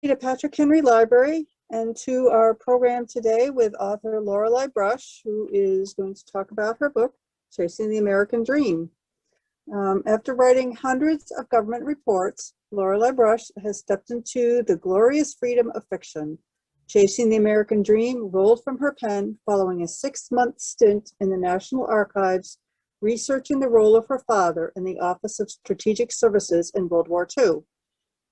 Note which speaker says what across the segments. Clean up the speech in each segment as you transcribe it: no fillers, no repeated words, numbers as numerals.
Speaker 1: To Patrick Henry Library and to our program today with author Lorelei Brush, who is going to talk about her book, Chasing the American Dream. After writing hundreds of government reports, Lorelei Brush has stepped into the glorious freedom of fiction. Chasing the American Dream rolled from her pen following a 6-month stint in the National Archives, researching the role of her father in the Office of Strategic Services in World War II.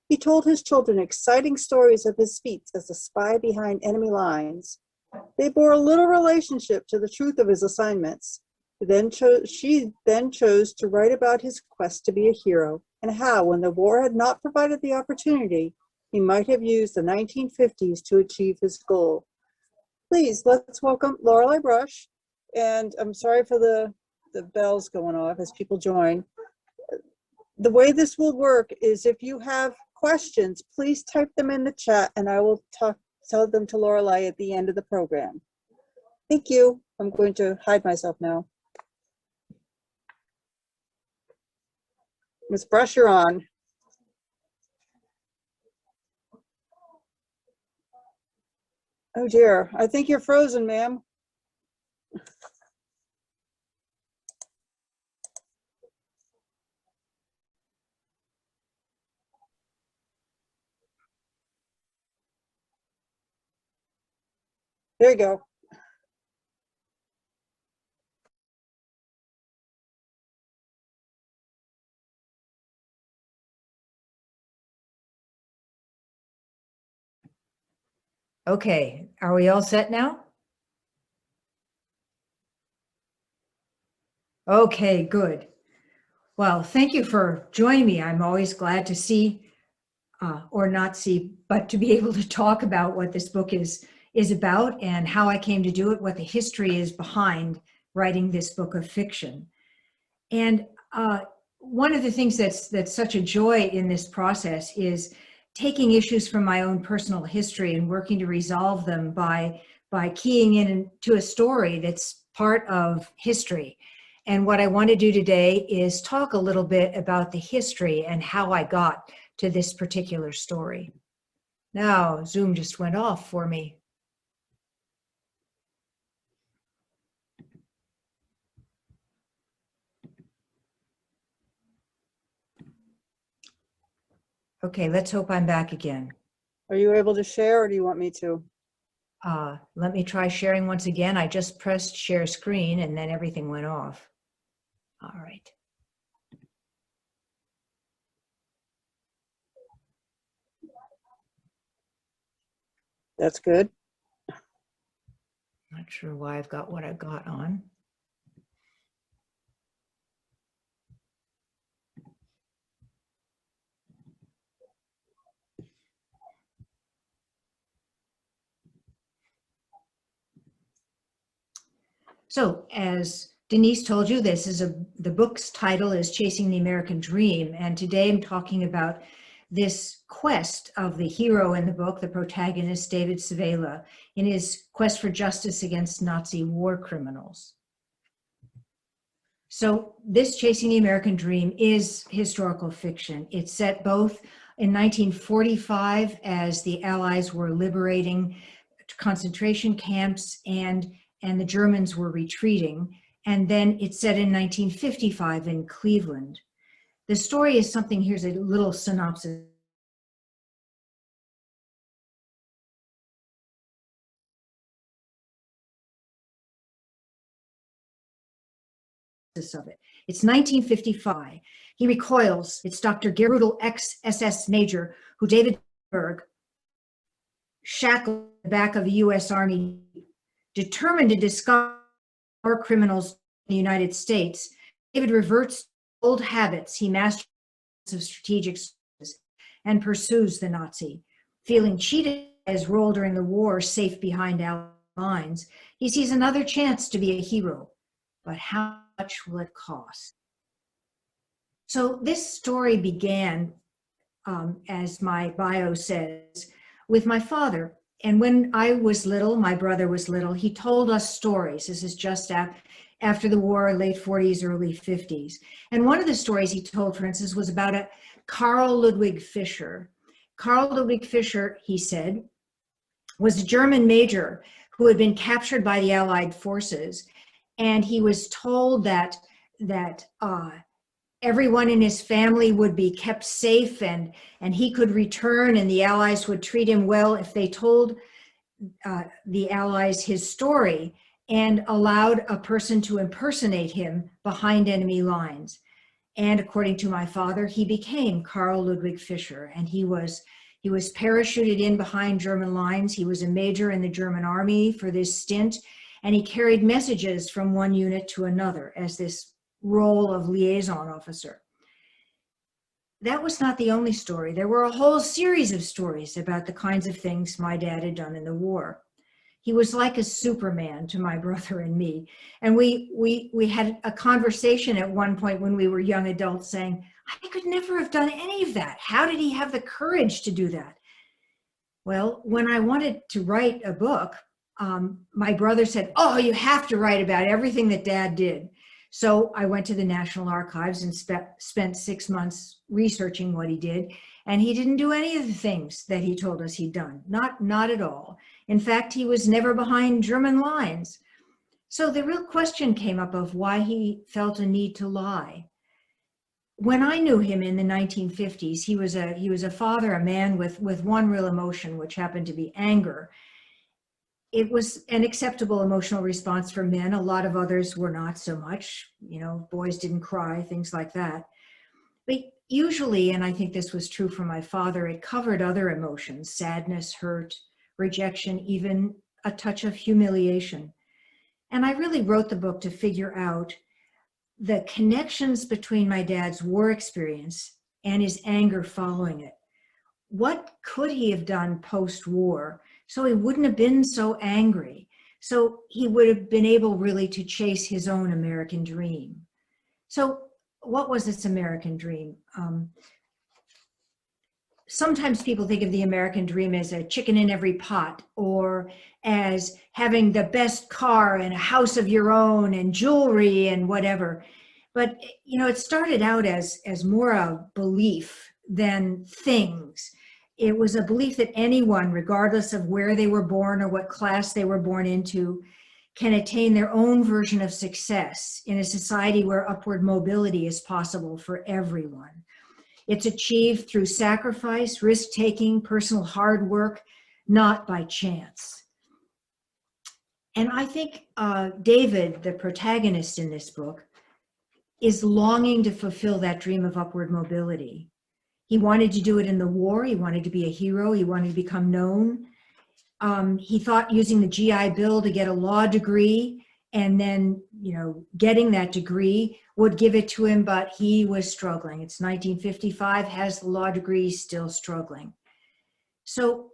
Speaker 1: He told his children exciting stories of his feats as a spy behind enemy lines. They bore little relationship to the truth of his assignments. She then chose to write about his quest to be a hero and how, when the war had not provided the opportunity, he might have used the 1950s to achieve his goal. Please, let's welcome Lorelei Brush. And I'm sorry for the bells going off as people join. The way this will work is if you have questions, please type them in the chat and I will tell them to Lorelei at the end of the program. Thank you. I'm going to hide myself now. Ms. Brush, you're on. Oh dear, I think you're frozen, ma'am. There you go.
Speaker 2: Okay, are we all set now? Okay, good. Well, thank you for joining me. I'm always glad to see, or not see, but to be able to talk about what this book is about and how I came to do it, what the history is behind writing this book of fiction. And one of the things that's such a joy in this process is taking issues from my own personal history and working to resolve them by keying into a story that's part of history. And what I want to do today is talk a little bit about the history and how I got to this particular story. Now, Zoom just went off for me. Okay, let's hope I'm back again.
Speaker 1: Are you able to share or do you want me to?
Speaker 2: Let me try sharing once again. I just pressed share screen and then everything went off. All right.
Speaker 1: That's good.
Speaker 2: Not sure why I've got what I've got on. So as Denise told you, the book's title is Chasing the American Dream. And today I'm talking about this quest of the hero in the book, the protagonist, David Civela, in his quest for justice against Nazi war criminals. So this Chasing the American Dream is historical fiction. It's set both in 1945 as the Allies were liberating concentration camps and the Germans were retreating. And then it's set in 1955 in Cleveland. The story is something, here's a little synopsis of it. It's 1955. He recoils. It's Dr. Brutal ex-SS major who David Berg shackled in the back of the U.S. Army, determined to discover criminals in the United States. David reverts to old habits he mastered of strategic services and pursues the Nazi. Feeling cheated by his role during the war, safe behind Allied lines, he sees another chance to be a hero. But how much will it cost? So this story began, as my bio says, with my father. And when I was little, my brother was little, he told us stories. This is just after the war, late 40s, early 50s. And one of the stories he told, for instance, was about a Carl Ludwig Fischer. Karl Ludwig Fischer, he said, was a German major who had been captured by the Allied forces. And he was told that everyone in his family would be kept safe and he could return and the Allies would treat him well if they told the Allies his story and allowed a person to impersonate him behind enemy lines. And according to my father, he became Karl Ludwig Fischer, and he was parachuted in behind German lines. He was a major in the German army for this stint, and he carried messages from one unit to another as this role of liaison officer. That was not the only story. There were a whole series of stories about the kinds of things my dad had done in the war. He was like a Superman to my brother and me. And we had a conversation at one point when we were young adults saying, I could never have done any of that. How did he have the courage to do that? Well, when I wanted to write a book, my brother said, oh, you have to write about everything that Dad did. So I went to the National Archives and spent 6 months researching what he did. And he didn't do any of the things that he told us he'd done, not at all. In fact, he was never behind German lines. So the real question came up of why he felt a need to lie. When I knew him in the 1950s, he was a father, a man with one real emotion, which happened to be anger. It was an acceptable emotional response for men. A lot of others were not so much. You know, boys didn't cry, things like that. But usually, and I think this was true for my father, it covered other emotions, sadness, hurt, rejection, even a touch of humiliation. And I really wrote the book to figure out the connections between my dad's war experience and his anger following it. What could he have done post-war so he wouldn't have been so angry, so he would have been able really to chase his own American dream? So what was this American dream? Sometimes people think of the American dream as a chicken in every pot, or as having the best car and a house of your own and jewelry and whatever. But, you know, it started out as more a belief than things. It was a belief that anyone, regardless of where they were born or what class they were born into, can attain their own version of success in a society where upward mobility is possible for everyone. It's achieved through sacrifice, risk-taking, personal hard work, not by chance. And I think David, the protagonist in this book, is longing to fulfill that dream of upward mobility. He wanted to do it in the war. He wanted to be a hero. He wanted to become known. He thought using the GI Bill to get a law degree and then, you know, getting that degree would give it to him, but he was struggling. It's 1955, has the law degree, still struggling. So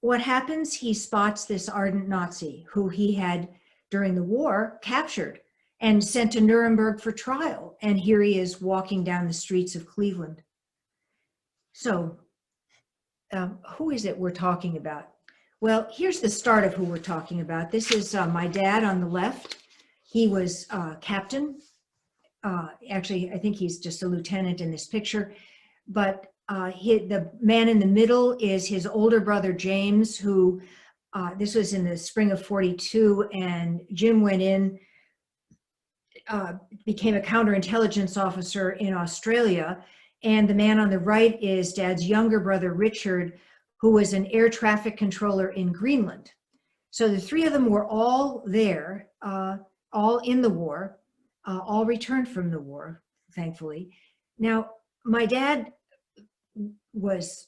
Speaker 2: what happens? He spots this ardent Nazi who he had, during the war, captured and sent to Nuremberg for trial. And here he is walking down the streets of Cleveland. So who is it we're talking about? Well, here's the start of who we're talking about. This is my dad on the left. He was captain. Actually, I think he's just a lieutenant in this picture. But the man in the middle is his older brother, James, who, this was in the spring of '42, and Jim went in, became a counterintelligence officer in Australia. And the man on the right is Dad's younger brother, Richard, who was an air traffic controller in Greenland. So the three of them were all there, all in the war, all returned from the war, thankfully. Now, my dad was,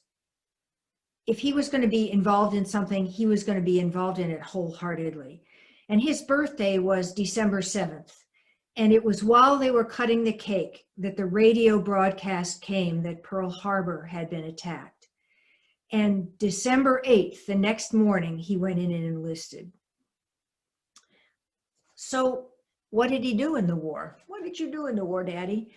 Speaker 2: if he was going to be involved in something, he was going to be involved in it wholeheartedly. And his birthday was December 7th. And it was while they were cutting the cake that the radio broadcast came that Pearl Harbor had been attacked. And December 8th, the next morning, he went in and enlisted. So what did he do in the war? What did you do in the war, Daddy?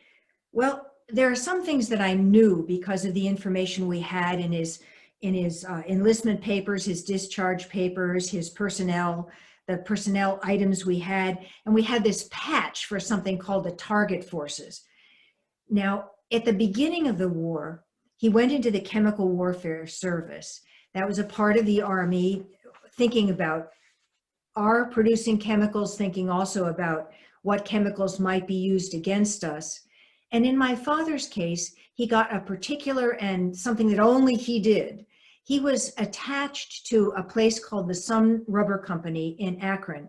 Speaker 2: Well, there are some things that I knew because of the information we had in his enlistment papers, his discharge papers, his personnel, the personnel items we had, and we had this patch for something called the target forces. Now, at the beginning of the war, he went into the chemical warfare service. That was a part of the Army, thinking about our producing chemicals, thinking also about what chemicals might be used against us. And in my father's case, he got a particular and something that only he did. He was attached to a place called the Sun Rubber Company in Akron.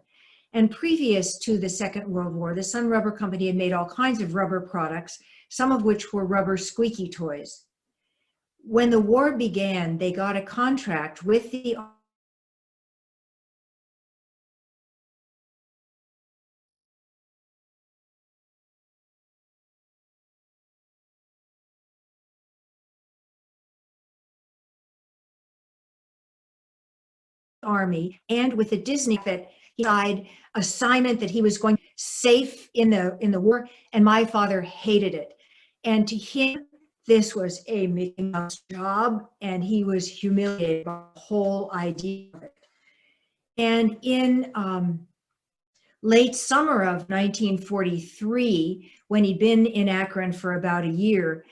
Speaker 2: And previous to the Second World War, the Sun Rubber Company had made all kinds of rubber products, some of which were rubber squeaky toys. When the war began, they got a contract with the Army and with the Disney that he had assignment that he was going safe in the war, and my father hated it. And to him, this was a Mickey Mouse job, and he was humiliated by the whole idea of it. And in late summer of 1943, when he'd been in Akron for about a year,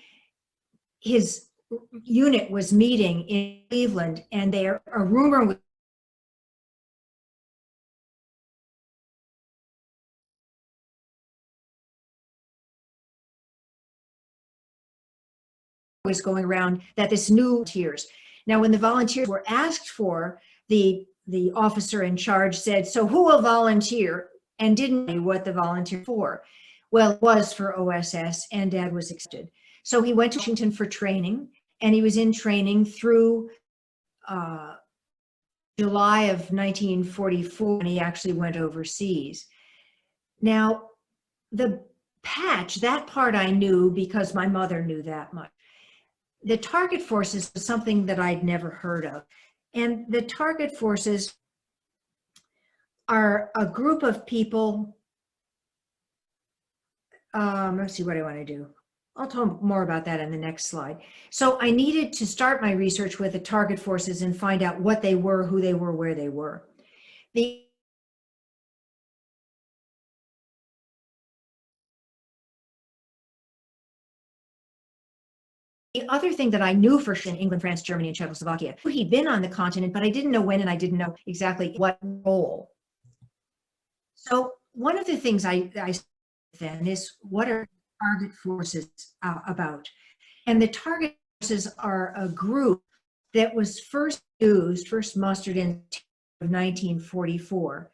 Speaker 2: his unit was meeting in Cleveland, and a rumor was going around that this new volunteers. Now, when the volunteers were asked for, the officer in charge said, "So who will volunteer?" and didn't know what the volunteer for. Well, it was for OSS, and Dad was accepted. So he went to Washington for training, and he was in training through July of 1944, and he actually went overseas. Now, the patch, that part I knew because my mother knew that much. The target forces was something that I'd never heard of. And the target forces are a group of people. Let's see what I want to do. I'll talk more about that in the next slide. So I needed to start my research with the target forces and find out what they were, who they were, where they were. The other thing that I knew for sure in England, France, Germany, and Czechoslovakia, he'd been on the continent, but I didn't know when, and I didn't know exactly what role. So one of the things I then is, what are target forces about? And the target forces are a group that was first mustered in 1944.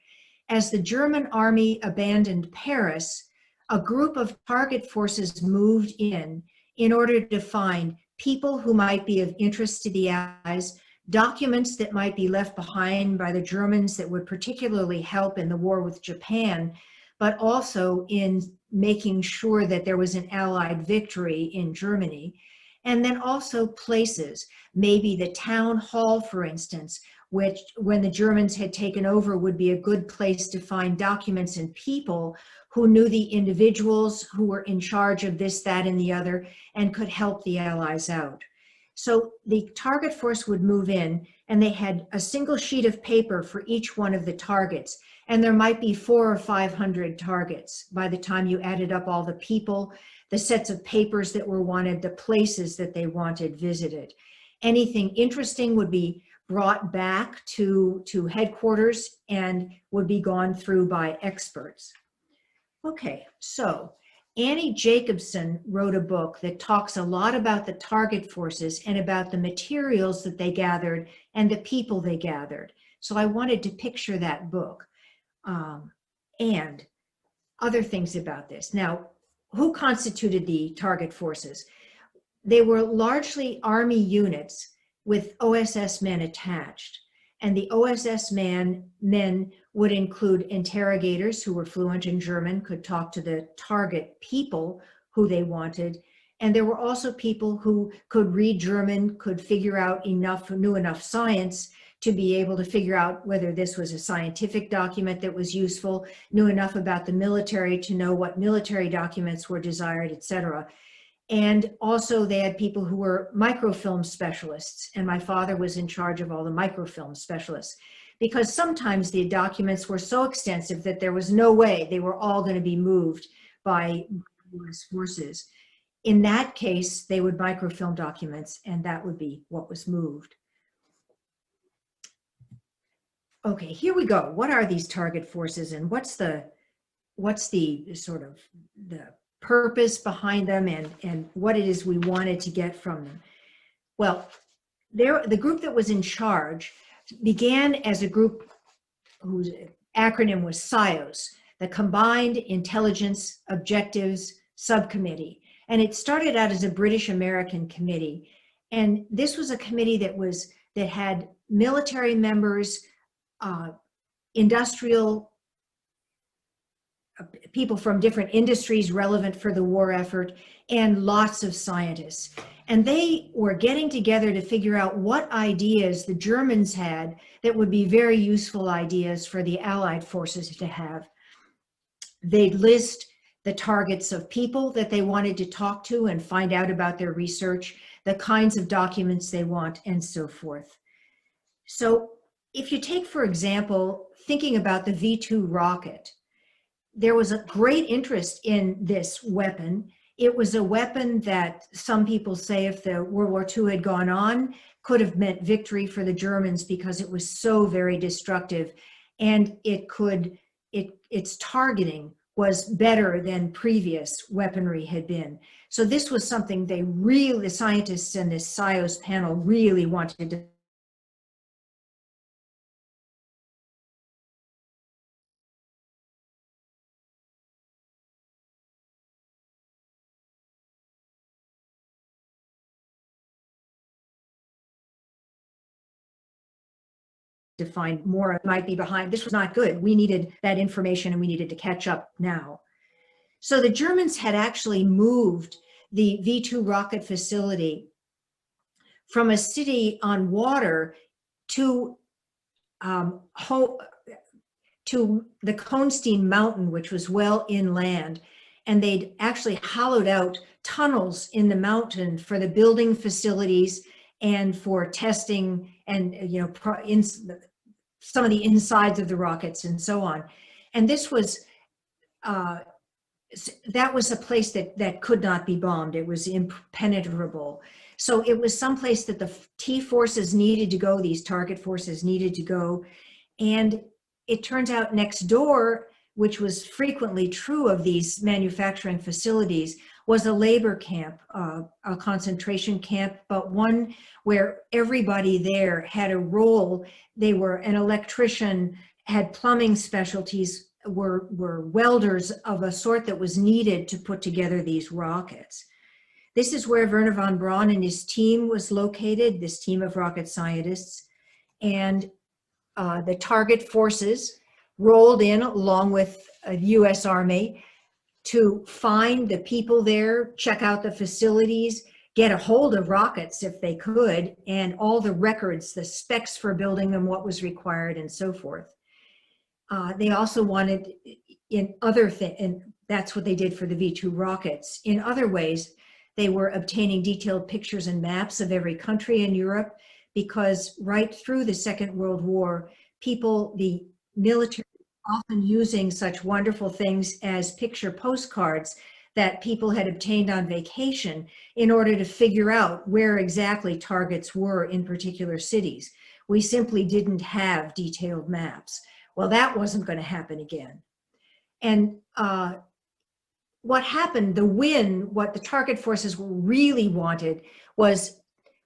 Speaker 2: As the German army abandoned Paris, a group of target forces moved in order to find people who might be of interest to the Allies, documents that might be left behind by the Germans that would particularly help in the war with Japan, but also in making sure that there was an Allied victory in Germany. And then also places, maybe the town hall, for instance, which when the Germans had taken over would be a good place to find documents and people who knew the individuals who were in charge of this, that, and the other, and could help the Allies out. So the target force would move in, and they had a single sheet of paper for each one of the targets. And there might be 400 or 500 targets by the time you added up all the people, the sets of papers that were wanted, the places that they wanted visited. Anything interesting would be brought back to headquarters and would be gone through by experts. Okay, so Annie Jacobson wrote a book that talks a lot about the target forces and about the materials that they gathered and the people they gathered. So I wanted to picture that book and other things about this. Now, who constituted the target forces? They were largely Army units with OSS men attached. And the OSS men would include interrogators who were fluent in German, could talk to the target people who they wanted. And there were also people who could read German, could figure out knew enough science to be able to figure out whether this was a scientific document that was useful, knew enough about the military to know what military documents were desired, etc. And also they had people who were microfilm specialists, and my father was in charge of all the microfilm specialists, because sometimes the documents were so extensive that there was no way they were all going to be moved by US forces. In that case, they would microfilm documents, and that would be what was moved. Okay, here we go. What are these target forces, and what's the sort of the purpose behind them, and what it is we wanted to get from them? Well, the group that was in charge began as a group whose acronym was CIOS, the Combined Intelligence Objectives Subcommittee. And it started out as a British American committee. And this was a committee that had military members, industrial people from different industries relevant for the war effort, and lots of scientists. And they were getting together to figure out what ideas the Germans had that would be very useful ideas for the Allied forces to have. They'd list the targets of people that they wanted to talk to and find out about their research, the kinds of documents they want, and so forth. So if you take, for example, thinking about the V-2 rocket, there was a great interest in this weapon. It was a weapon that some people say, if the World War II had gone on, could have meant victory for the Germans because it was so very destructive, and its targeting was better than previous weaponry had been. So this was something the scientists and this CIOS panel really wanted to find more might be behind. This was not good. We needed that information, and we needed to catch up now. So the Germans had actually moved the V-2 rocket facility from a city on water to the Konstein Mountain, which was well inland. And they'd actually hollowed out tunnels in the mountain for the building facilities and for testing and, some of the insides of the rockets and so on. And this was, that was a place that could not be bombed. It was impenetrable. So it was someplace that the T forces needed to go, these target forces needed to go. And it turns out next door, which was frequently true of these manufacturing facilities, was a labor camp, a concentration camp, but one where everybody there had a role. They were an electrician, had plumbing specialties, were welders of a sort that was needed to put together these rockets. This is where Wernher von Braun and his team was located, this team of rocket scientists. And the target forces rolled in along with the US Army to find the people there, check out the facilities, get a hold of rockets if they could, and all the records, the specs for building them, what was required, and so forth. They also wanted in other things, and that's what they did for the V-2 rockets. In other ways, they were obtaining detailed pictures and maps of every country in Europe, because right through the Second World War, the military, often using such wonderful things as picture postcards that people had obtained on vacation in order to figure out where exactly targets were in particular cities. We simply didn't have detailed maps. Well, that wasn't going to happen again. And what happened, what the target forces really wanted was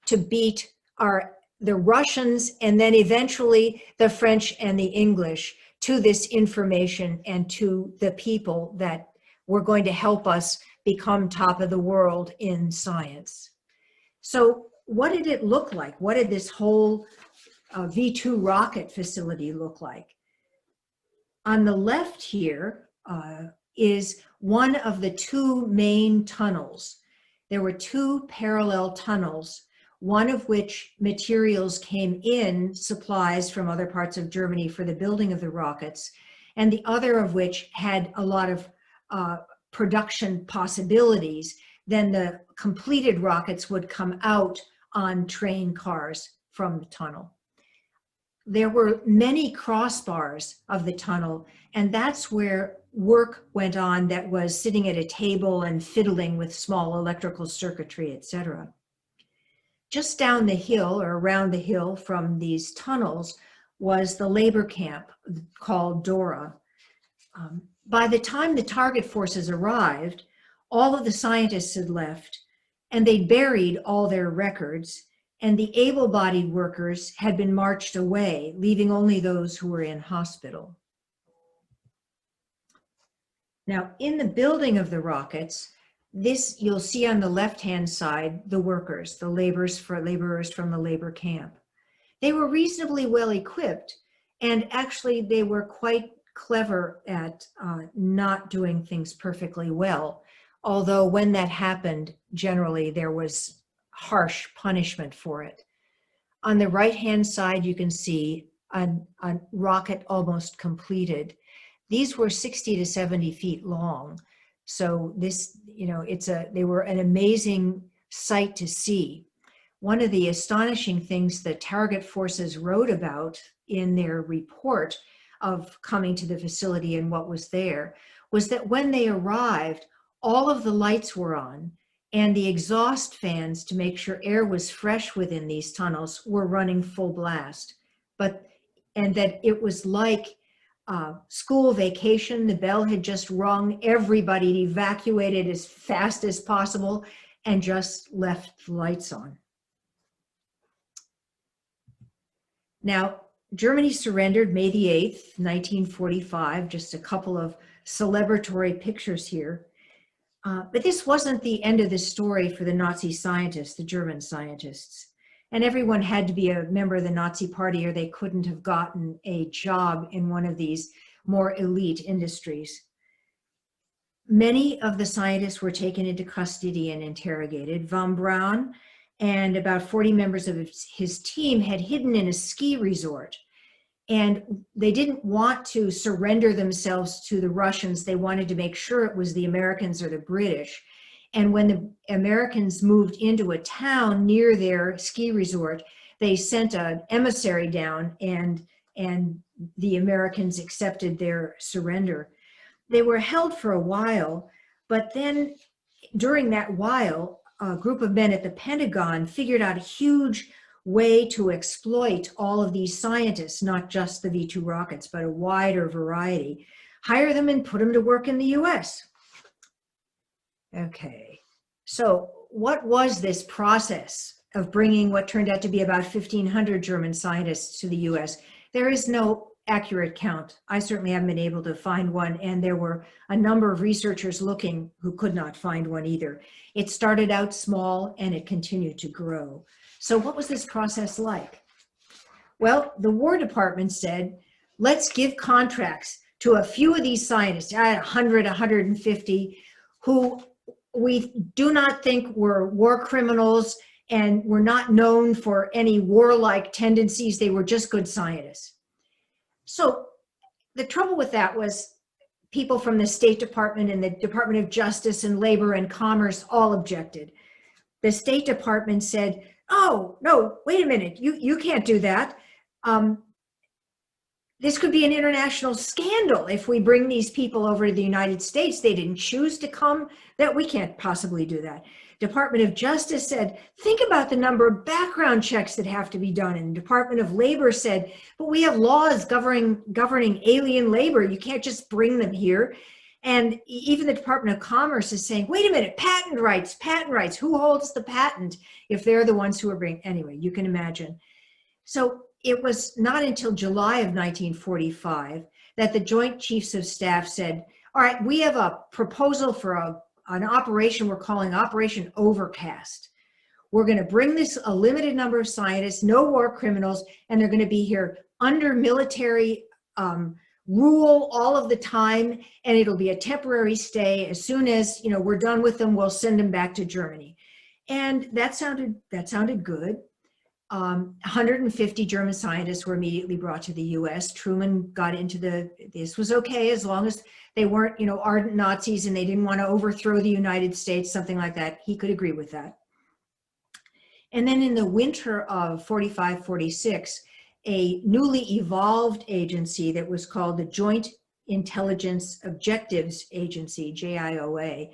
Speaker 2: to beat the Russians and then eventually the French and the English to this information and to the people that were going to help us become top of the world in science. So what did it look like? What did this whole V-2 rocket facility look like? On the left here is one of the two main tunnels. There were two parallel tunnels, one of which materials came in, supplies from other parts of Germany for the building of the rockets, and the other of which had a lot of production possibilities. Then the completed rockets would come out on train cars from the tunnel. There were many crossbars of the tunnel, and that's where work went on that was sitting at a table and fiddling with small electrical circuitry, etc. Just down the hill or around the hill from these tunnels was the labor camp called Dora. By the time the target forces arrived, all of the scientists had left, and they buried all their records, and the able-bodied workers had been marched away, leaving only those who were in hospital. Now, in the building of the rockets, this you'll see on the left-hand side, the workers, the laborers from the labor camp. They were reasonably well equipped, and actually they were quite clever at not doing things perfectly well. Although when that happened, generally there was harsh punishment for it. On the right-hand side, you can see a rocket almost completed. These were 60 to 70 feet long. So this, they were an amazing sight to see. One of the astonishing things the target forces wrote about in their report of coming to the facility and what was there was that when they arrived, all of the lights were on and the exhaust fans to make sure air was fresh within these tunnels were running full blast. And that it was like school vacation, the bell had just rung, everybody evacuated as fast as possible and just left the lights on. Now, Germany surrendered May the 8th, 1945, just a couple of celebratory pictures here. But this wasn't the end of the story for the Nazi scientists, the German scientists. And everyone had to be a member of the Nazi Party or they couldn't have gotten a job in one of these more elite industries. Many of the scientists were taken into custody and interrogated. Von Braun and about 40 members of his team had hidden in a ski resort. And they didn't want to surrender themselves to the Russians. They wanted to make sure it was the Americans or the British. And when the Americans moved into a town near their ski resort, they sent an emissary down and the Americans accepted their surrender. They were held for a while, but then during that while, a group of men at the Pentagon figured out a huge way to exploit all of these scientists, not just the V-2 rockets, but a wider variety, hire them and put them to work in the US. Okay, so what was this process of bringing what turned out to be about 1,500 German scientists to the US? There is no accurate count. I certainly haven't been able to find one, and there were a number of researchers looking who could not find one either. It started out small and it continued to grow. So what was this process like? Well, the War Department said, let's give contracts to a few of these scientists, 100, 150, who we do not think were war criminals and were not known for any warlike tendencies. They were just good scientists. So the trouble with that was people from the State Department and the Department of Justice and Labor and Commerce all objected. The State Department said, oh, no, wait a minute, you can't do that. This could be an international scandal if we bring these people over to the United States. They didn't choose to come, that we can't possibly do that. Department of Justice said, think about the number of background checks that have to be done. And the Department of Labor said, but we have laws governing alien labor. You can't just bring them here. And even the Department of Commerce is saying, wait a minute, patent rights, who holds the patent if they're the ones who are bringing, anyway, you can imagine. So it was not until July of 1945 that the Joint Chiefs of Staff said, all right, we have a proposal for an operation we're calling Operation Overcast. We're going to bring a limited number of scientists, no war criminals, and they're going to be here under military rule all of the time, and it'll be a temporary stay. As soon as we're done with them, we'll send them back to Germany. And that sounded good. 150 German scientists were immediately brought to the US. Truman got into this was okay as long as they weren't, ardent Nazis and they didn't want to overthrow the United States, something like that. He could agree with that. And then in the winter of 45, 46, a newly evolved agency that was called the Joint Intelligence Objectives Agency, JIOA,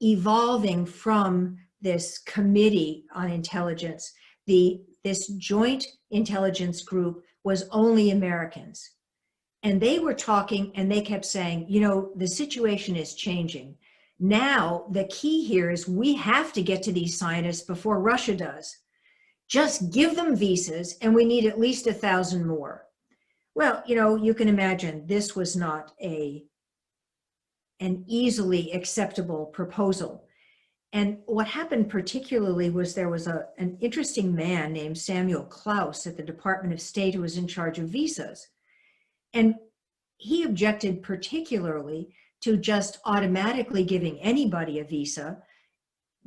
Speaker 2: evolving from this Committee on Intelligence. This joint intelligence group was only Americans. And they were talking and they kept saying, you know, the situation is changing. Now, the key here is we have to get to these scientists before Russia does. Just give them visas and we need at least 1,000 more. Well, you know, you can imagine this was not an easily acceptable proposal. And what happened particularly was there was an interesting man named Samuel Klaus at the Department of State who was in charge of visas. And he objected particularly to just automatically giving anybody a visa,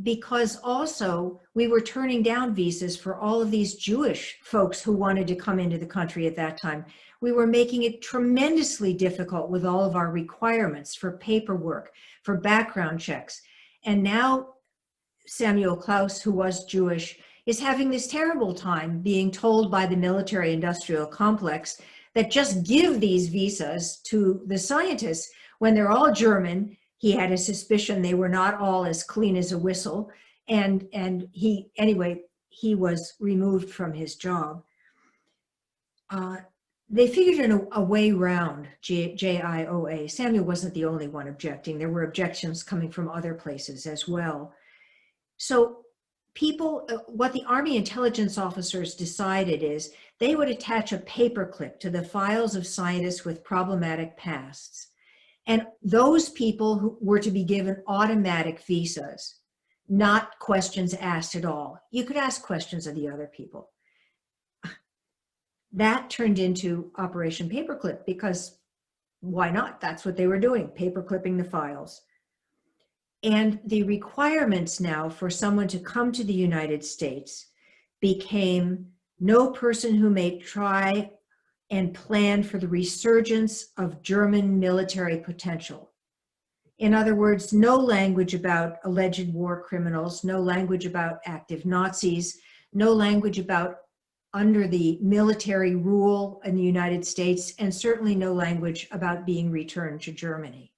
Speaker 2: because also we were turning down visas for all of these Jewish folks who wanted to come into the country at that time. We were making it tremendously difficult with all of our requirements for paperwork, for background checks. And now Samuel Klaus, who was Jewish, is having this terrible time being told by the military-industrial complex that just give these visas to the scientists when they're all German. He had a suspicion they were not all as clean as a whistle. And he was removed from his job. They figured in a way around JIOA. Samuel wasn't the only one objecting. There were objections coming from other places as well. So what the Army intelligence officers decided is they would attach a paperclip to the files of scientists with problematic pasts. And those people who were to be given automatic visas, not questions asked at all. You could ask questions of the other people. That turned into Operation Paperclip, because why not? That's what they were doing, paperclipping the files. And the requirements now for someone to come to the United States became no person who may try and plan for the resurgence of German military potential. In other words, no language about alleged war criminals, no language about active Nazis, no language about under the military rule in the United States, and certainly no language about being returned to Germany.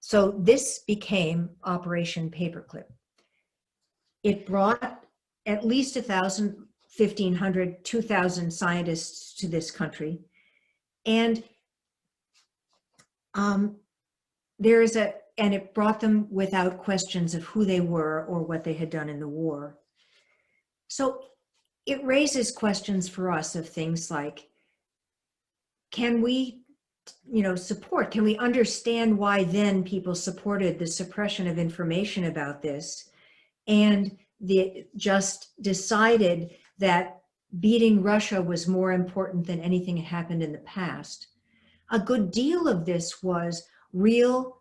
Speaker 2: So this became Operation Paperclip. It brought at least 1,000, 1,500, 2,000 scientists to this country. And it brought them without questions of who they were or what they had done in the war. So it raises questions for us of things like, can we support? Can we understand why then people supported the suppression of information about this and just decided that beating Russia was more important than anything that happened in the past? A good deal of this was real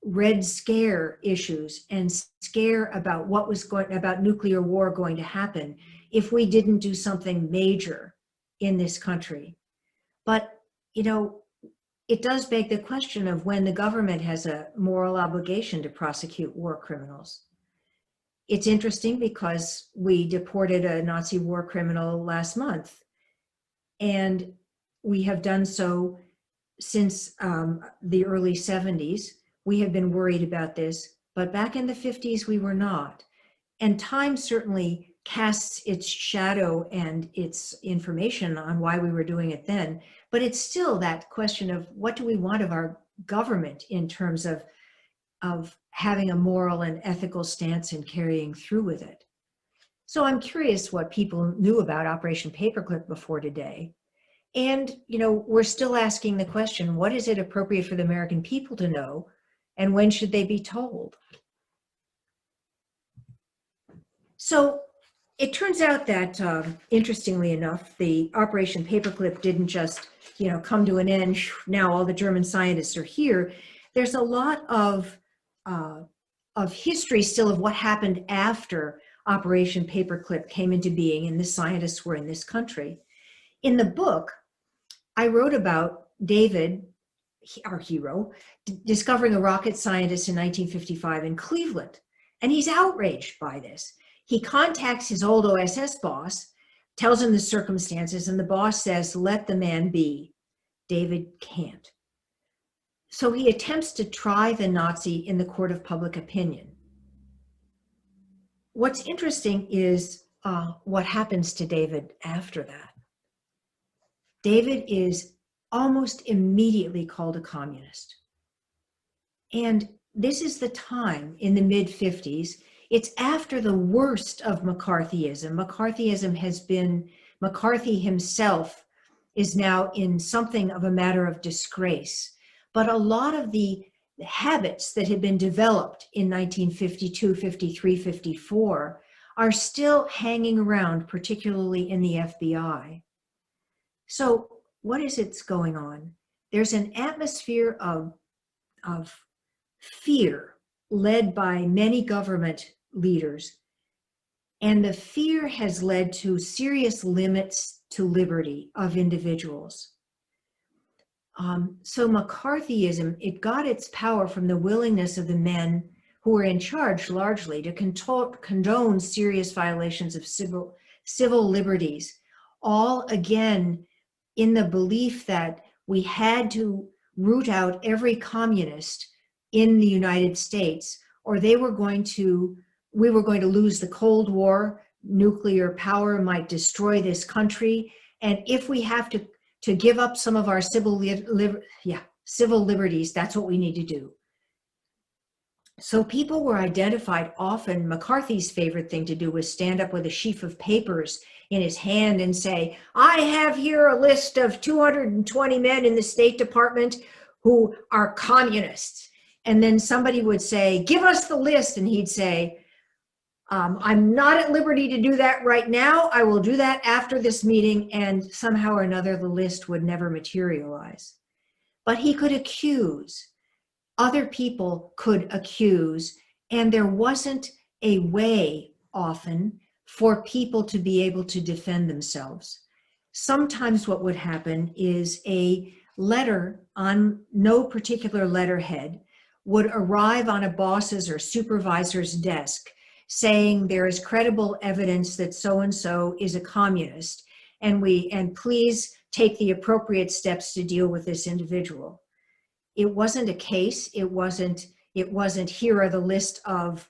Speaker 2: Red Scare issues and scare about what was about nuclear war going to happen if we didn't do something major in this country. But, it does beg the question of when the government has a moral obligation to prosecute war criminals. It's interesting because we deported a Nazi war criminal last month, and we have done so since the early 70s. We have been worried about this, but back in the 50s, we were not. And time certainly casts its shadow and its information on why we were doing it then. But it's still that question of what do we want of our government in terms of having a moral and ethical stance and carrying through with it. So I'm curious what people knew about Operation Paperclip before today. And, we're still asking the question, what is it appropriate for the American people to know? And when should they be told? So it turns out that, interestingly enough, the Operation Paperclip didn't just, come to an end. Now all the German scientists are here. There's a lot of history still of what happened after Operation Paperclip came into being and the scientists were in this country. In the book, I wrote about David, our hero, discovering a rocket scientist in 1955 in Cleveland, and he's outraged by this. He contacts his old OSS boss, tells him the circumstances, and the boss says, let the man be. David can't. So he attempts to try the Nazi in the court of public opinion. What's interesting is what happens to David after that. David is almost immediately called a communist. And this is the time in the mid-50s. It's after the worst of McCarthyism. McCarthy himself is now in something of a matter of disgrace. But a lot of the habits that had been developed in 1952, 53, 54 are still hanging around, particularly in the FBI. So what is it's going on? There's an atmosphere of fear led by many government leaders. And the fear has led to serious limits to liberty of individuals. So McCarthyism, it got its power from the willingness of the men who were in charge largely to condone serious violations of civil liberties, all again in the belief that we had to root out every communist in the United States, or we were going to lose the Cold War. Nuclear power might destroy this country. And if we have to give up some of our civil liberties, that's what we need to do. So people were identified often. McCarthy's favorite thing to do was stand up with a sheaf of papers in his hand and say, I have here a list of 220 men in the State Department who are communists. And then somebody would say, give us the list. And he'd say, I'm not at liberty to do that right now. I will do that after this meeting. And somehow or another, the list would never materialize. But he could accuse. Other people could accuse. And there wasn't a way often for people to be able to defend themselves. Sometimes what would happen is a letter on no particular letterhead would arrive on a boss's or supervisor's desk saying there is credible evidence that so-and-so is a communist, and please take the appropriate steps to deal with this individual. It wasn't a case. It wasn't here are the list of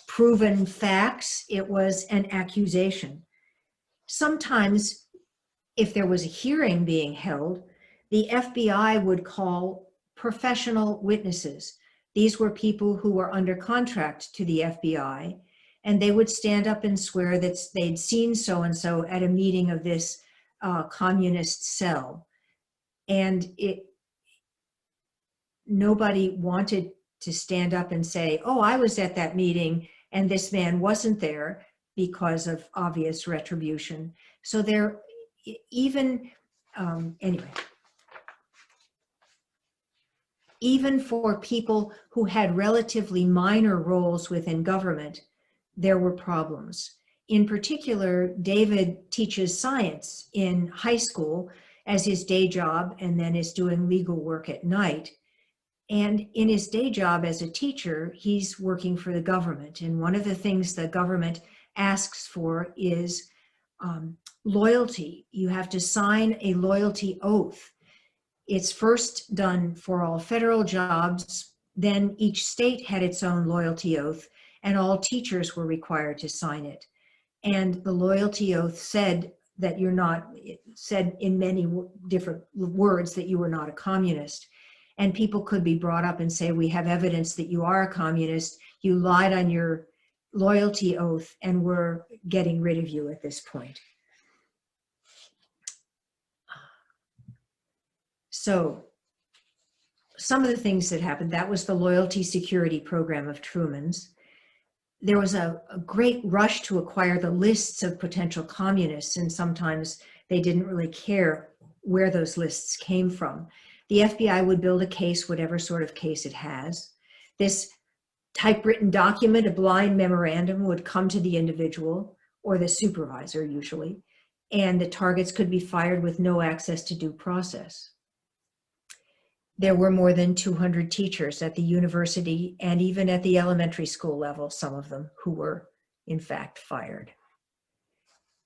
Speaker 2: proven facts. It was an accusation. Sometimes, if there was a hearing being held, the FBI would call professional witnesses. These were people who were under contract to the FBI, and they would stand up and swear that they'd seen so-and-so at a meeting of this communist cell. And nobody wanted to stand up and say, oh, I was at that meeting and this man wasn't there, because of obvious retribution. So anyway, even for people who had relatively minor roles within government, there were problems. In particular, David teaches science in high school as his day job, and then is doing legal work at night. And in his day job as a teacher, he's working for the government. And one of the things the government asks for is loyalty. You have to sign a loyalty oath. It's first done for all federal jobs. Then each state had its own loyalty oath, and all teachers were required to sign it. And the loyalty oath said that it said in many different words that you were not a communist. And people could be brought up and say, we have evidence that you are a communist. You lied on your loyalty oath, and we're getting rid of you at this point. So some of the things that happened, that was the loyalty security program of Truman's. There was a great rush to acquire the lists of potential communists, and sometimes they didn't really care where those lists came from. The FBI would build a case, whatever sort of case it has. This typewritten document, a blind memorandum, would come to the individual or the supervisor usually, and the targets could be fired with no access to due process. There were more than 200 teachers at the university and even at the elementary school level, some of them, who were in fact fired.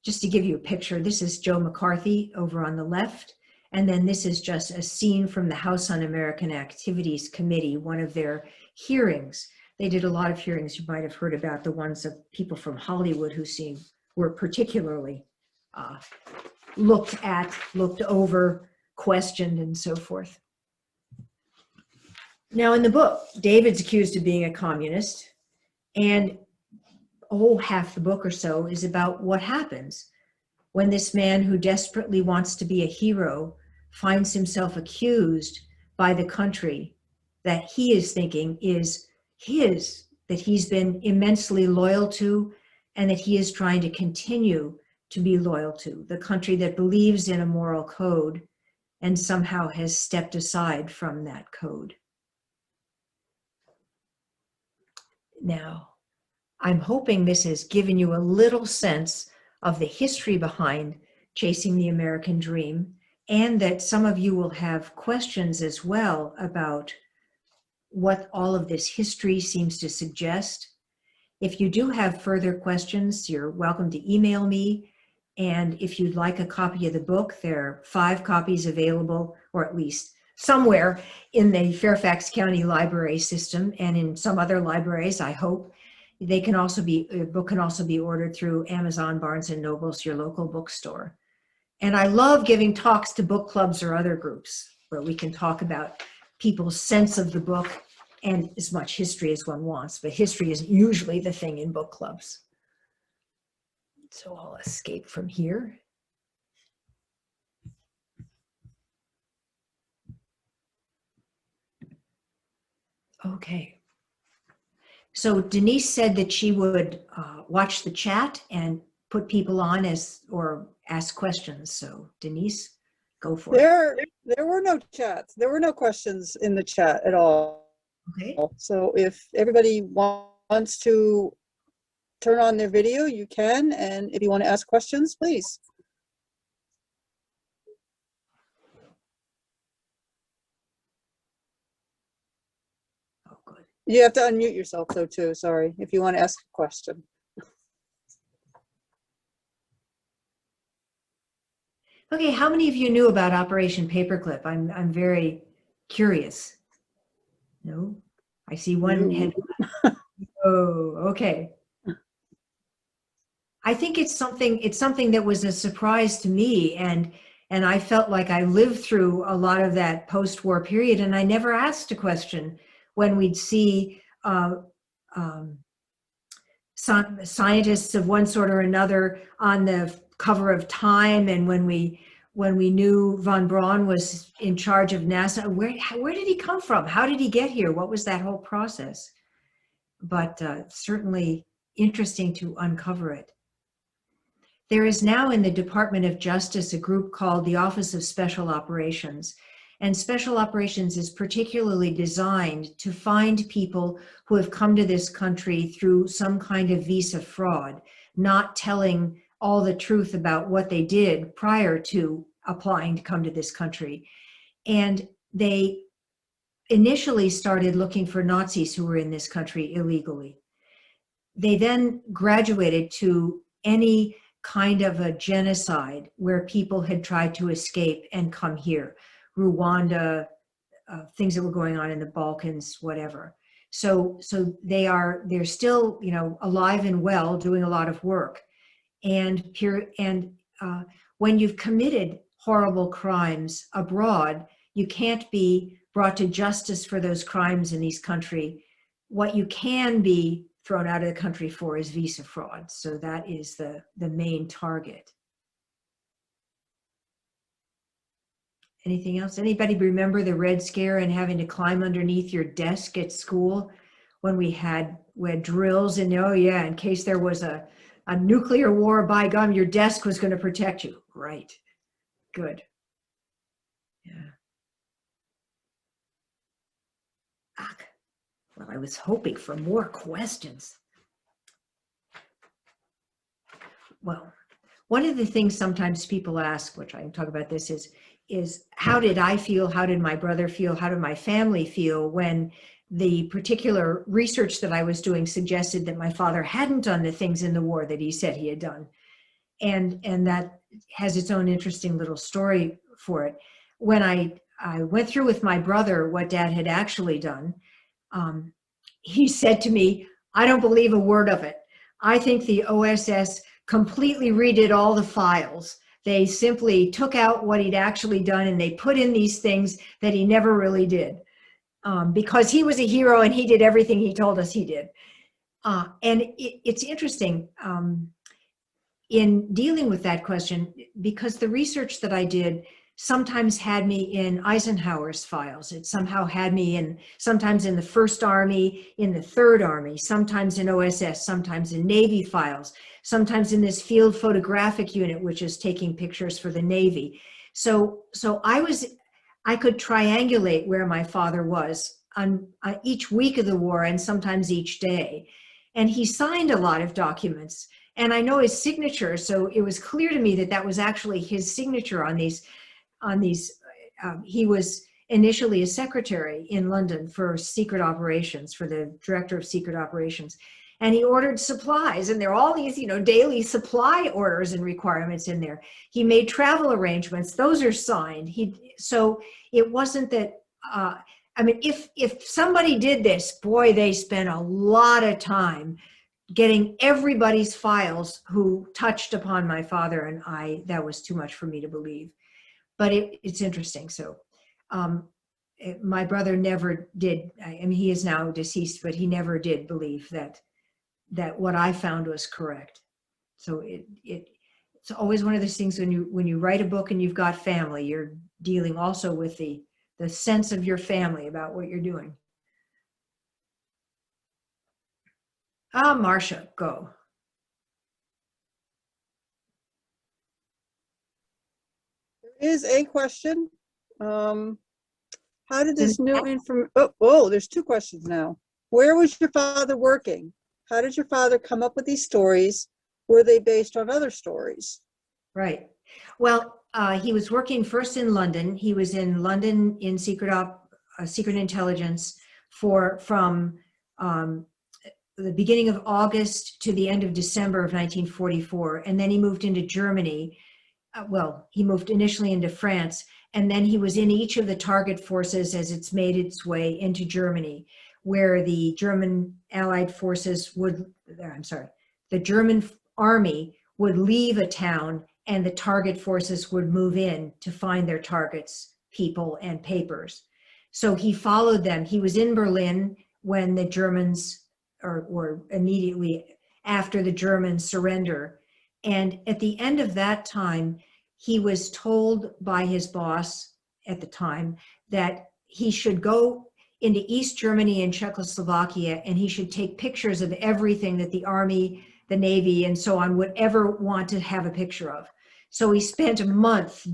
Speaker 2: Just to give you a picture, this is Joe McCarthy over on the left, And then this is just a scene from the House Un-American Activities Committee, one of their hearings. They did a lot of hearings. You might have heard about the ones of people from Hollywood who were particularly looked at, looked over, questioned, and so forth. Now in the book, David's accused of being a communist, and half the book or so is about what happens when this man who desperately wants to be a hero finds himself accused by the country that he is thinking is his, that he's been immensely loyal to, and that he is trying to continue to be loyal to, the country that believes in a moral code and somehow has stepped aside from that code. Now, I'm hoping this has given you a little sense of the history behind Chasing the American Dream, and that some of you will have questions as well about what all of this history seems to suggest. If you do have further questions, you're welcome to email me. And if you'd like a copy of the book, there are 5 copies available, or at least somewhere in the Fairfax County Library system and in some other libraries, I hope. The book can also be ordered through Amazon, Barnes and Nobles, your local bookstore. And I love giving talks to book clubs or other groups where we can talk about people's sense of the book and as much history as one wants, but history isn't usually the thing in book clubs. So I'll escape from here. Okay. So Denise said that she would watch the chat and put people on or ask questions. So Denise, go for it.
Speaker 1: There were no chats. There were no questions in the chat at all.
Speaker 2: Okay.
Speaker 1: So if everybody wants to turn on their video, you can. And if you want to ask questions, please.
Speaker 2: Oh, good.
Speaker 1: You have to unmute yourself though too, sorry, if you want to ask a question.
Speaker 2: Okay, how many of you knew about Operation Paperclip? I'm very curious. No? I see one head. Oh, okay. I think it's something that was a surprise to me, and I felt like I lived through a lot of that post-war period, and I never asked a question when we'd see scientists of one sort or another on the cover of Time, and when we knew von Braun was in charge of NASA. Where did he come from? How did he get here? What was that whole process? But certainly interesting to uncover it. There is now in the Department of Justice a group called the Office of Special Operations. And Special Operations is particularly designed to find people who have come to this country through some kind of visa fraud, not telling all the truth about what they did prior to applying to come to this country. And they initially started looking for Nazis who were in this country illegally. They then graduated to any kind of a genocide where people had tried to escape and come here. Rwanda, things that were going on in the Balkans, whatever. So they're still, alive and well, doing a lot of work. And when you've committed horrible crimes abroad, you can't be brought to justice for those crimes in these countries. What you can be thrown out of the country for is visa fraud. So that is the main target. Anything else? Anybody remember the Red Scare and having to climb underneath your desk at school when we had drills? And oh yeah, in case there was a nuclear war, by gum, your desk was going to protect you. Right. Good. Yeah. Well, I was hoping for more questions. Well, one of the things sometimes people ask, which I can talk about this, is how did I feel? How did my brother feel? How did my family feel when the particular research that I was doing suggested that my father hadn't done the things in the war that he said he had done? And that has its own interesting little story for it. when I went through with my brother what Dad had actually done, he said to me, "I don't believe a word of it. I think the OSS completely redid all the files. They simply took out what he'd actually done and they put in these things that he never really did, because he was a hero and he did everything he told us he did." And it's interesting in dealing with that question, because the research that I did sometimes had me in Eisenhower's files. It somehow had me in, sometimes in the First Army, in the Third Army, sometimes in OSS, sometimes in Navy files, sometimes in this field photographic unit, which is taking pictures for the Navy. So I could triangulate where my father was on each week of the war and sometimes each day. And he signed a lot of documents. And I know his signature, so it was clear to me that that was actually his signature on these. He was initially a secretary in London for secret operations, for the director of secret operations. And he ordered supplies, and there are all these, daily supply orders and requirements in there. He made travel arrangements; those are signed. So it wasn't that. I mean, if somebody did this, boy, they spent a lot of time getting everybody's files who touched upon my father and I. That was too much for me to believe. But it's interesting. So my brother never did. I mean, he is now deceased, but he never did believe that what I found was correct. So it's always one of those things when you write a book and you've got family, you're dealing also with the sense of your family about what you're doing. Marcia, go.
Speaker 1: There is a question. How did this new information, oh, there's two questions now. Where was your father working? How did your father come up with these stories? Were they based on other stories?
Speaker 2: Right. Well, he was working first in London. He was in London in secret intelligence from the beginning of August to the end of December of 1944. And then he moved into Germany. He moved initially into France, and then he was in each of the target forces as it's made its way into Germany, where the German Allied forces the German army would leave a town and the target forces would move in to find their targets, people, and papers. So he followed them. He was in Berlin when the Germans, or immediately after the German surrender. And at the end of that time, he was told by his boss at the time that he should go into East Germany and Czechoslovakia, and he should take pictures of everything that the Army, the Navy, and so on would ever want to have a picture of. So he spent a month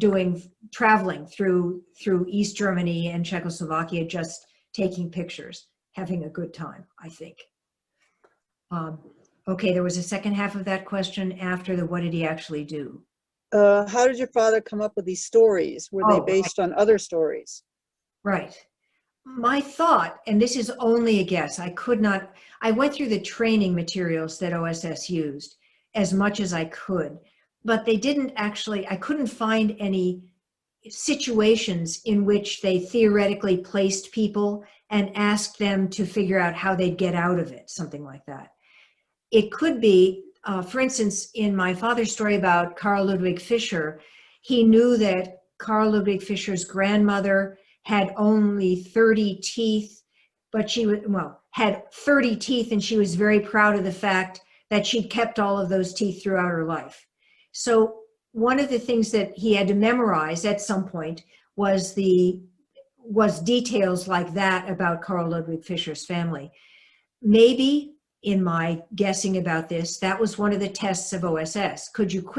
Speaker 2: traveling through East Germany and Czechoslovakia, just taking pictures, having a good time, I think. Okay, there was a second half of that question after the what did he actually do?
Speaker 1: How did your father come up with these stories? Were they based on other stories?
Speaker 2: Right. My thought, and this is only a guess, I went through the training materials that OSS used as much as I could, but they didn't actually, I couldn't find any situations in which they theoretically placed people and asked them to figure out how they'd get out of it, something like that. It could be, for instance, in my father's story about Carl Ludwig Fischer, he knew that Carl Ludwig Fischer's grandmother had only 30 teeth, but she had 30 teeth, and she was very proud of the fact that she'd kept all of those teeth throughout her life. So one of the things that he had to memorize at some point was details like that about Carl Ludwig Fischer's family. Maybe in my guessing about this, that was one of the tests of OSS. Could you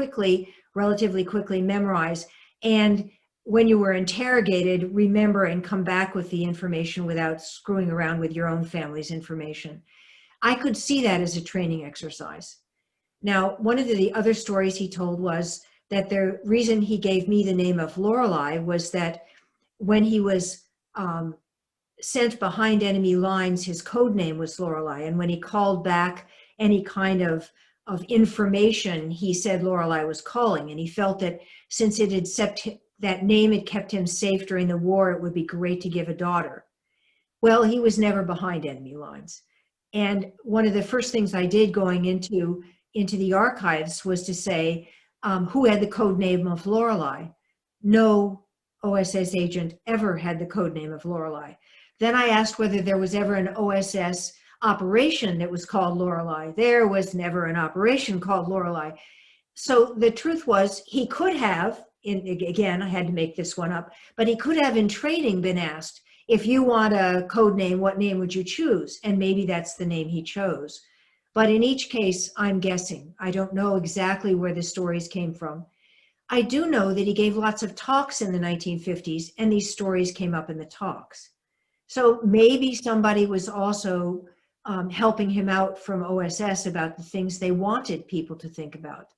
Speaker 2: relatively quickly memorize, and when you were interrogated, remember and come back with the information without screwing around with your own family's information? I could see that as a training exercise. Now, one of the other stories he told was that the reason he gave me the name of Lorelei was that when he was sent behind enemy lines, his code name was Lorelei. And when he called back any kind of information, he said Lorelei was calling. And he felt that since it had that name had kept him safe during the war. It would be great to give a daughter. Well, he was never behind enemy lines. And one of the first things I did going into the archives was to say, who had the code name of Lorelei? No OSS agent ever had the code name of Lorelei. Then I asked whether there was ever an OSS operation that was called Lorelei. There was never an operation called Lorelei. So the truth was, he could have, again, I had to make this one up, but he could have in training been asked, if you want a code name, what name would you choose? And maybe that's the name he chose. But in each case, I'm guessing. I don't know exactly where the stories came from. I do know that he gave lots of talks in the 1950s, and these stories came up in the talks. So maybe somebody was also helping him out from OSS about the things they wanted people to think about.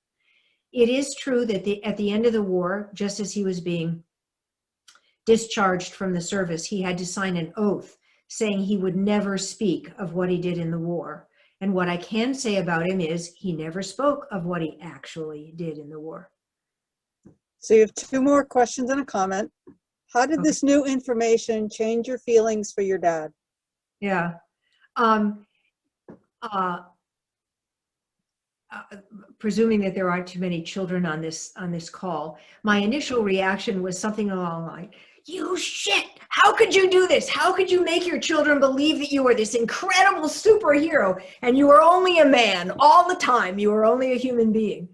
Speaker 2: It is true that at the end of the war, just as he was being discharged from the service, he had to sign an oath saying he would never speak of what he did in the war. And what I can say about him is he never spoke of what he actually did in the war.
Speaker 1: So you have two more questions and a comment. How did
Speaker 2: Okay.
Speaker 1: this new information change your feelings for your dad?
Speaker 2: Yeah. Presuming that there aren't too many children on this call, my initial reaction was something along the line, you shit, how could you do this? How could you make your children believe that you were this incredible superhero and you were only a man all the time? You were only a human being.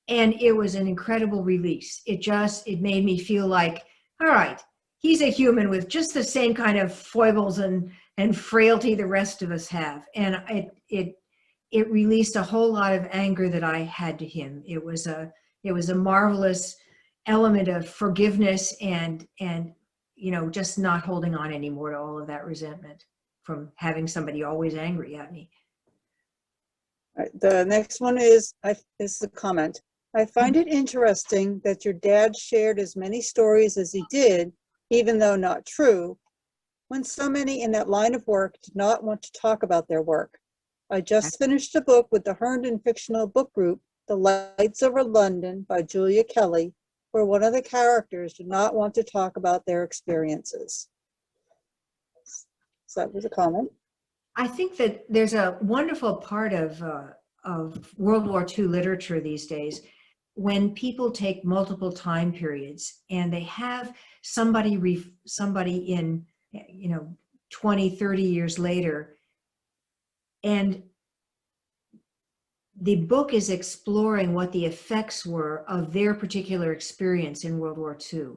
Speaker 2: And it was an incredible release. It made me feel like, all right, he's a human with just the same kind of foibles and frailty the rest of us have. And it released a whole lot of anger that I had to him. It was a marvelous element of forgiveness and just not holding on anymore to all of that resentment from having somebody always angry at me.
Speaker 1: All right, the next one is a comment. I find it interesting that your dad shared as many stories as he did, even though not true, when so many in that line of work did not want to talk about their work. I just finished a book with the Herndon fictional book group, The Lights Over London by Julia Kelly, where one of the characters did not want to talk about their experiences. So that was a comment.
Speaker 2: I think that there's a wonderful part of World War II literature these days when people take multiple time periods and they have somebody in 20, 30 years later, and the book is exploring what the effects were of their particular experience in World War II.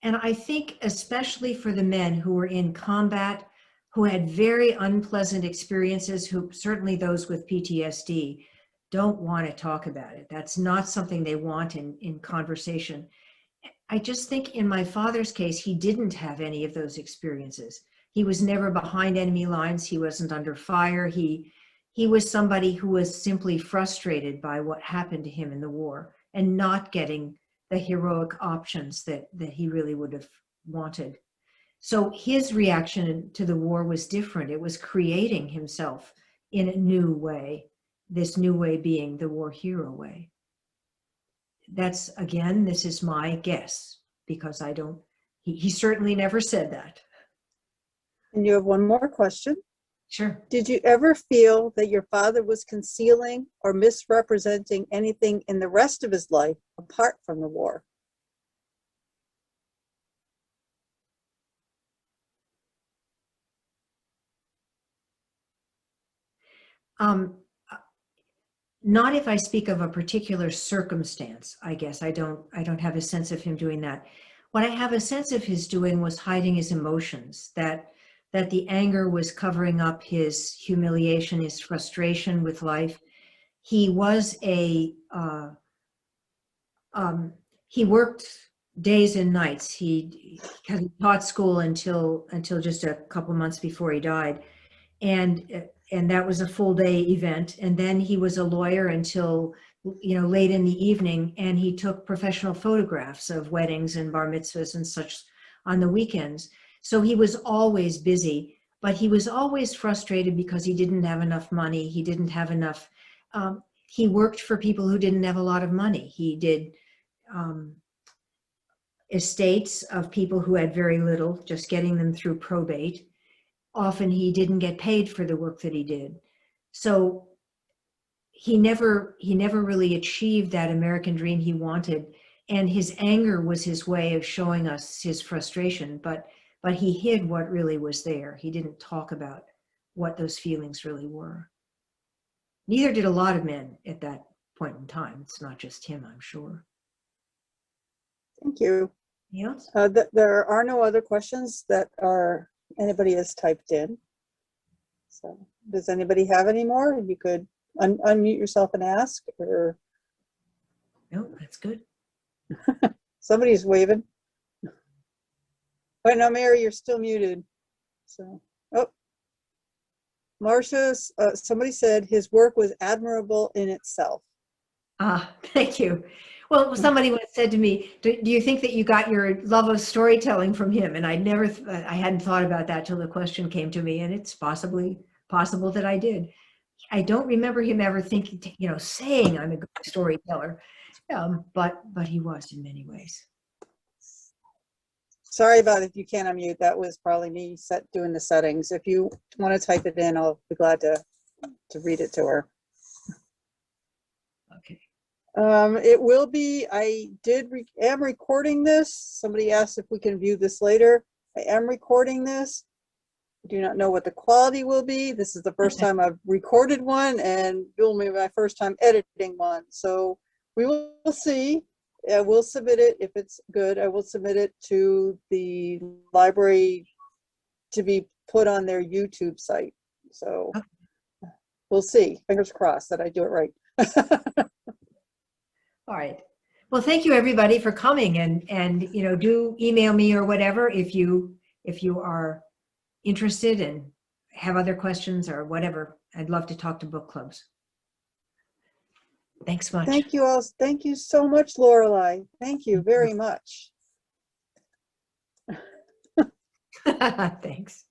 Speaker 2: And I think especially for the men who were in combat, who had very unpleasant experiences, who certainly those with PTSD don't want to talk about it. That's not something they want in conversation. I just think in my father's case, he didn't have any of those experiences. He was never behind enemy lines. He wasn't under fire. He was somebody who was simply frustrated by what happened to him in the war and not getting the heroic options that he really would have wanted. So his reaction to the war was different. It was creating himself in a new way, this new way being the war hero way. That's, again, this is my guess, because he certainly never said that.
Speaker 1: And you have one more question.
Speaker 2: Sure.
Speaker 1: Did you ever feel that your father was concealing or misrepresenting anything in the rest of his life apart from the war?
Speaker 2: Not if I speak of a particular circumstance, I guess. I don't have a sense of him doing that. What I have a sense of his doing was hiding his emotions, that the anger was covering up his humiliation, his frustration with life. He was he worked days and nights. He taught school until just a couple months before he died. And that was a full day event. And then he was a lawyer until, late in the evening, and he took professional photographs of weddings and bar mitzvahs and such on the weekends. So he was always busy, but he was always frustrated because he didn't have enough money. He didn't have enough. He worked for people who didn't have a lot of money. He did estates of people who had very little, just getting them through probate. Often he didn't get paid for the work that he did. So he never really achieved that American dream he wanted. And his anger was his way of showing us his frustration, but he hid what really was there. He didn't talk about what those feelings really were. Neither did a lot of men at that point in time. It's not just him, I'm sure.
Speaker 1: Thank you.
Speaker 2: Yes?
Speaker 1: There are no other questions that anybody has typed in. So does anybody have any more? You could unmute yourself and ask, or
Speaker 2: No, that's good.
Speaker 1: somebody's waving. But no, Mary, you're still muted. So, oh, Marcia, somebody said his work was admirable in itself.
Speaker 2: Thank you. Well, somebody once said to me, do you think that you got your love of storytelling from him? And I hadn't thought about that till the question came to me, and it's possible that I did. I don't remember him ever thinking, saying I'm a good storyteller, but he was in many ways.
Speaker 1: Sorry about if you can't unmute. That was probably me doing the settings. If you want to type it in, I'll be glad to read it to her.
Speaker 2: Okay.
Speaker 1: It will be, am recording this. Somebody asked if we can view this later. I am recording this. I do not know what the quality will be. This is the first time I've recorded one, and it will be my first time editing one. So we will see. I will submit it. If it's good, I will submit it to the library to be put on their YouTube site. So we'll see. Fingers crossed that I do it right.
Speaker 2: All right. Well, thank you everybody for coming, and do email me or whatever if you are interested and have other questions or whatever. I'd love to talk to book clubs. Thanks much.
Speaker 1: Thank you all. Thank you so much, Lorelei. Thank you very much.
Speaker 2: Thanks.